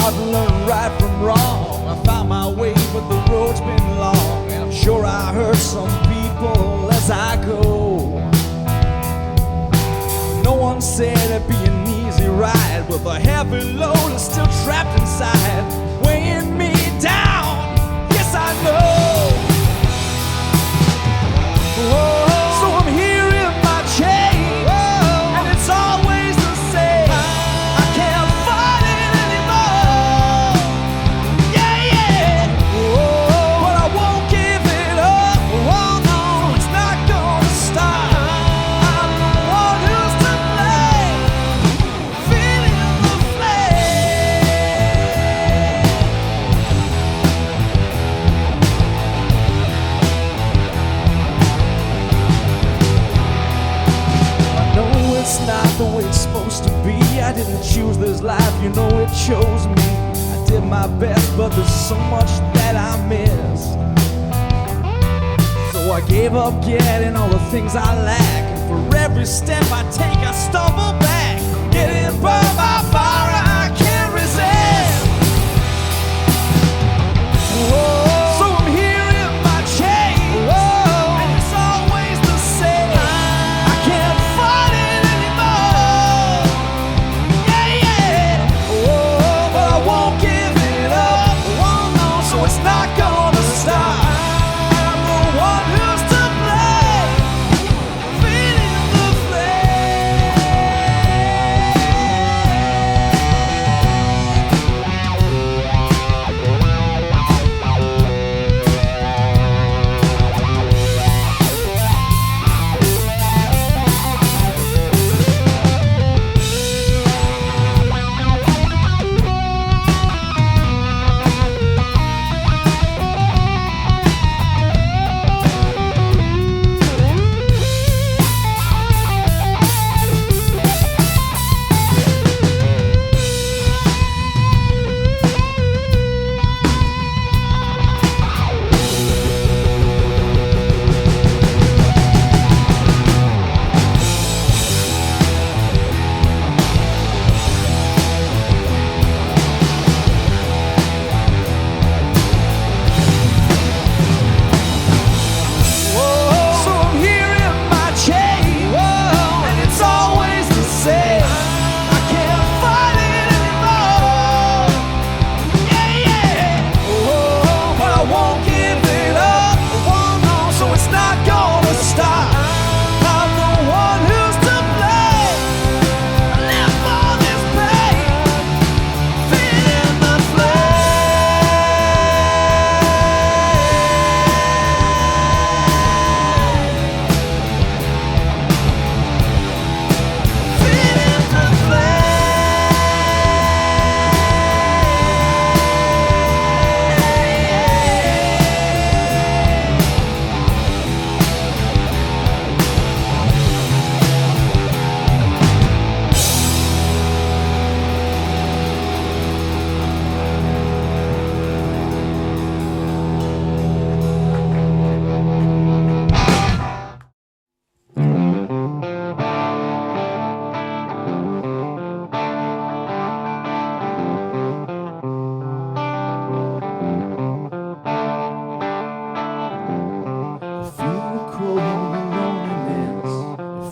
hard to learn right from wrong. I found my way, but the road's been long, and I'm sure I hurt some people as I go. No one said it'd be an easy ride, but the heavy load is still trapped inside, weighing me down. Yes, I know. Oh, so I'm here in my chains, and it's always the same. I can't fight it anymore. Yeah, yeah. Oh, but I won't give it up. Oh no, it's not gonna stop. I'm the one who's to blame, feeling the flame. I know it's not the way it's supposed to be. I didn't choose this life, you know it chose me. I did my best, but there's so much that I missed. So I gave up getting all the things I lack, and for every step I take I stumble back. Getting burned by fire I can't resist. So I'm here in my chains, and it's always the same. I can't fight it anymore. Yeah, yeah. Oh, but I won't give it up. Oh no, so it's not gonna stop. I'm the one who's to blame, feeling the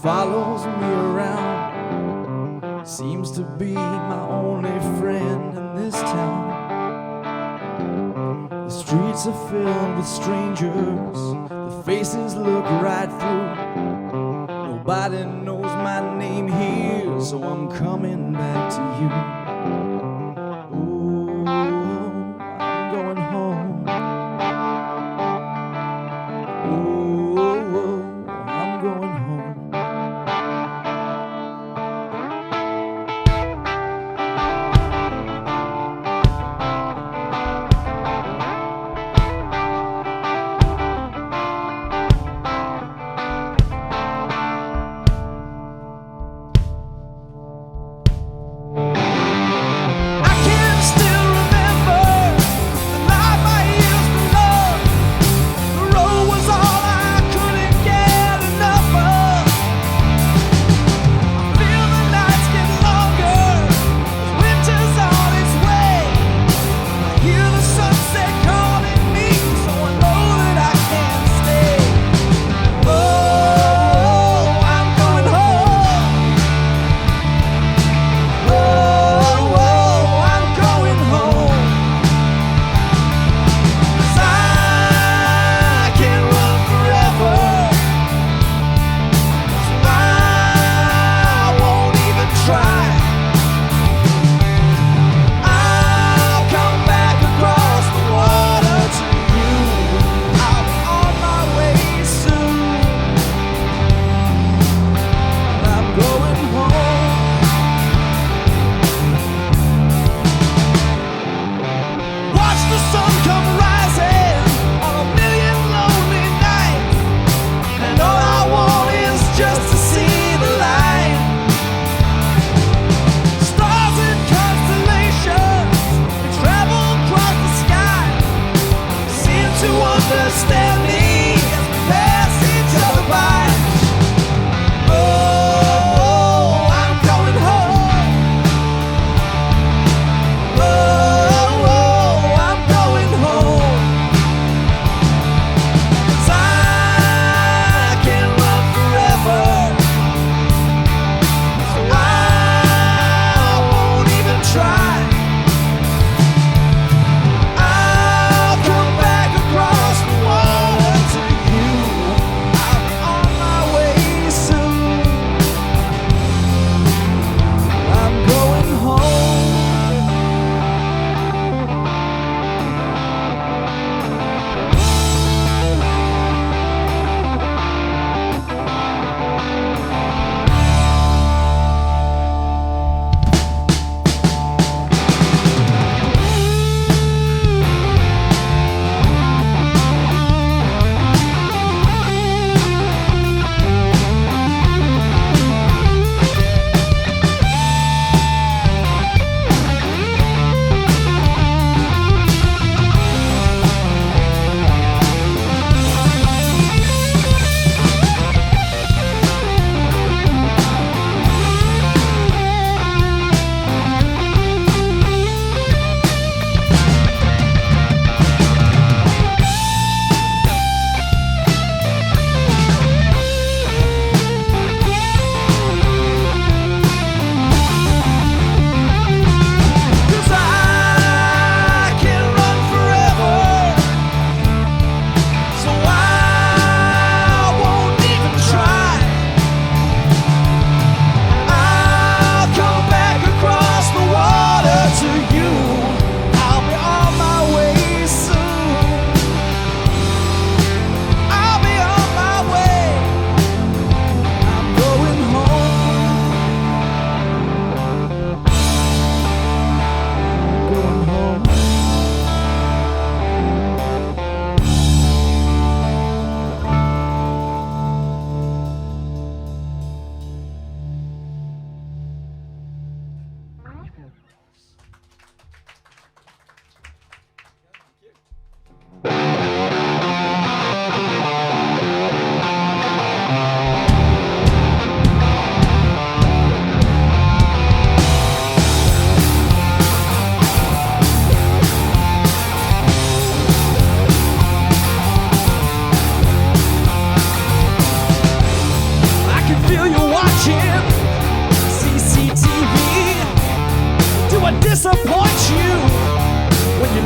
follows me around. Seems to be my only friend in this town. The streets are filled with strangers, the faces look right through. Nobody knows my name here, so I'm coming back to you. Oh, I'm going home. Oh, I'm going home.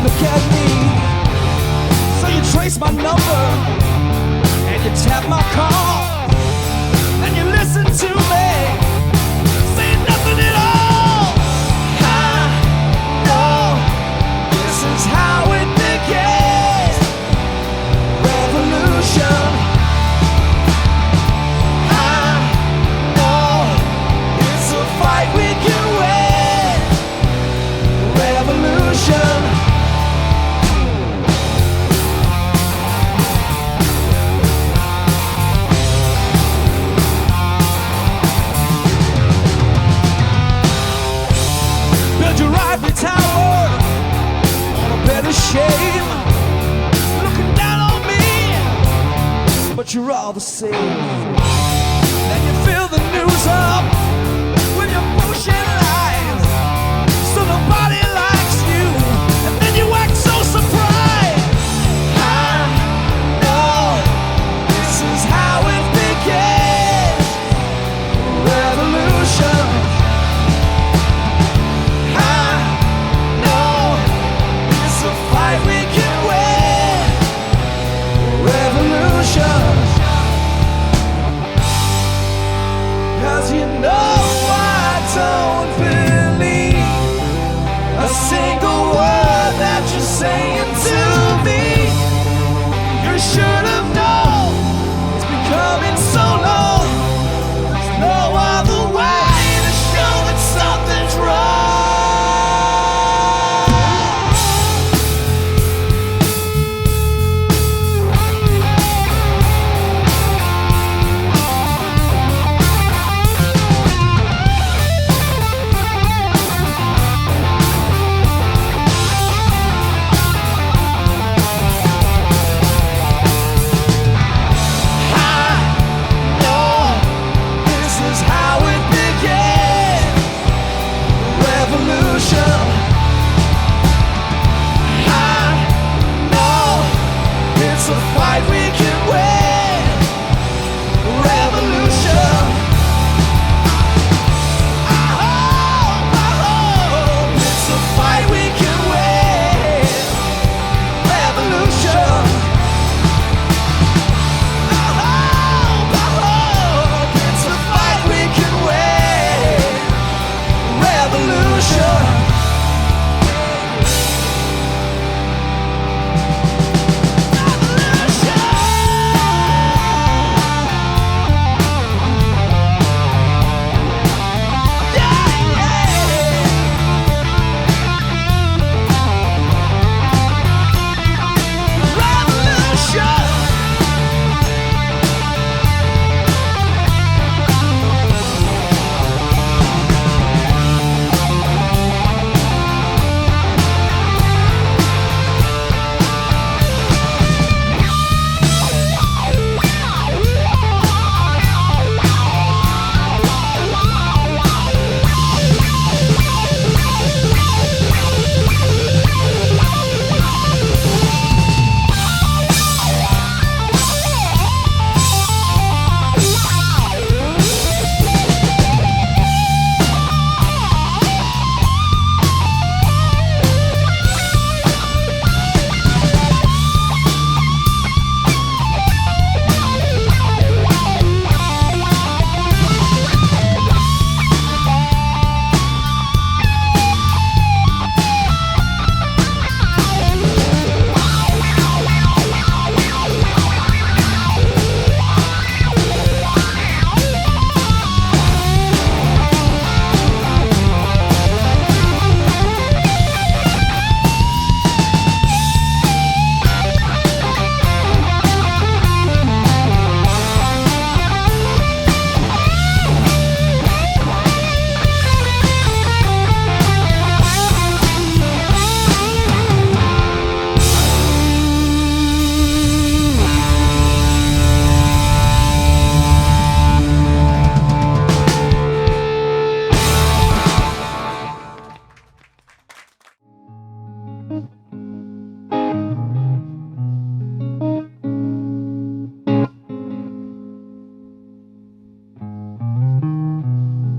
look at me. So you trace my number and you tap my call and you listen to me, say nothing at all. I know this is how it begins. Revolution. I know it's a fight we can win. Revolution. Build your ivory tower on a bed of shame, looking down on me, but you're all the same. Then you fill the news up with your bullshit lies, so nobody likes you, and then you act so surprised. I know this is how it begins. Revolution. I know it's a fight we can win. Revolution. 'Cause you know I don't believe a single word that you're saying to me. You should have known it's becoming so long. There's no other way to show that something's wrong.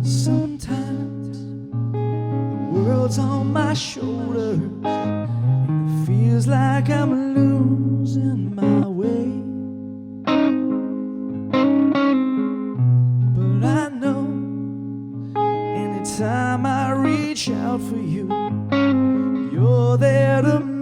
Sometimes the world's on my shoulders, feels like I'm losing my way. But I know anytime I reach out for you, you're there to